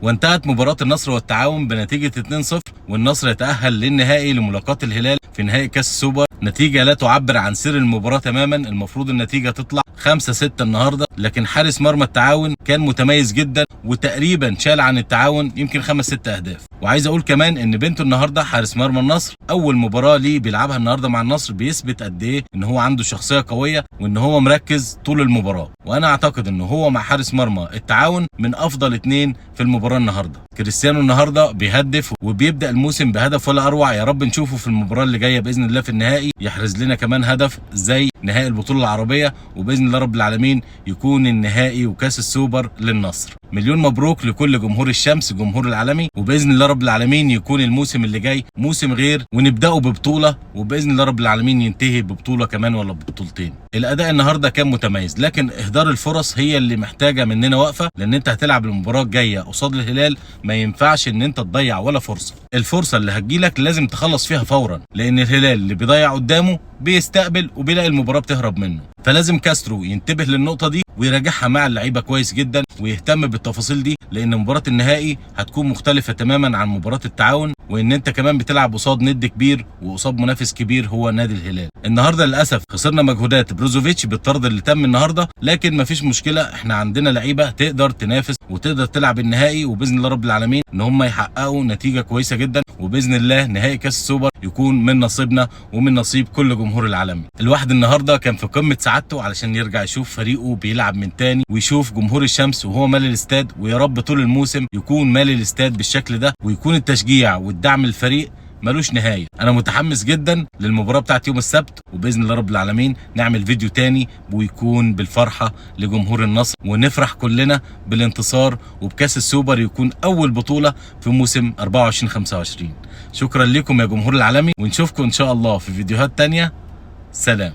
وانتهت مباراة النصر والتعاون بنتيجة 2-0، والنصر يتأهل للنهائي لملاقاة الهلال في نهائي كاس السوبر. نتيجة لا تعبر عن سير المباراة تماما، المفروض النتيجة تطلع 5-6 النهارده، لكن حارس مرمى التعاون كان متميز جدا وتقريبا شال عن التعاون يمكن 5-6 اهداف. وعايز اقول كمان ان بنتو النهارده حارس مرمى النصر اول مباراة ليه بيلعبها النهارده مع النصر، بيثبت قد ايه ان هو عنده شخصية قوية وان هو مركز طول المباراة. وانا اعتقد ان هو مع حارس مرمى التعاون من افضل 2 في المباراة النهارده. كريستيانو النهارده بيهدف وبيبدا الموسم بهدف ولا اروع، يا رب نشوفه في المباراة اللي جاية باذن الله في النهائي يحرز لنا كمان هدف زي نهائي البطولة العربية، وباذن الله رب العالمين يكون النهائي وكاس السوبر للنصر. مليون مبروك لكل جمهور الشمس، جمهور العالمي، وباذن الله رب العالمين يكون الموسم اللي جاي موسم غير ونبداه ببطولة، وباذن الله رب العالمين ينتهي ببطولة كمان ولا ببطولتين. الاداء النهارده كان متميز، لكن اهدار الفرص هي اللي محتاجة مننا وقفة، لان انت هتلعب المباراة الجاية قصاد الهلال، ما ينفعش ان انت تضيع ولا فرصة. الفرصة اللي هتجيلك لازم تخلص فيها فورا، لان الهلال اللي بيضيع قدامه بيستقبل وبيلاقي المباراة بتهرب منه. فلازم كاسترو ينتبه للنقطة دي ويراجعها مع اللعيبة كويس جدا ويهتم بالتفاصيل دي، لان مباراة النهائي هتكون مختلفة تماما عن مباراة التعاون، وان انت كمان بتلعب قصاد ند كبير وقصاد منافس كبير هو نادي الهلال. النهارده للاسف خسرنا مجهودات بروزوفيتش بالطرد اللي تم النهارده، لكن مفيش مشكلة، احنا عندنا لعيبة تقدر تنافس وتقدر تلعب النهائي، وباذن الله رب العالمين ان هم يحققوا نتيجة كويسة جدا، وباذن الله نهائي كاس السوبر يكون من نصيبنا ومن نصيب كل جمهور العالمي. الواحد النهارده كان في قمة سعادته علشان يرجع يشوف فريقه بيلعب من تاني ويشوف جمهور الشمس وهو مالي الاستاد، ويا رب طول الموسم يكون مالي الاستاد بالشكل ده، ويكون التشجيع والدعم للفريق ملوش نهايه. انا متحمس جدا للمباراه بتاعت يوم السبت، وباذن الله رب العالمين نعمل فيديو تاني ويكون بالفرحه لجمهور النصر، ونفرح كلنا بالانتصار، وبكاس السوبر يكون اول بطوله في موسم 24-25. شكرا لكم يا جمهور العالمي، ونشوفكم ان شاء الله في فيديوهات تانيه. سلام.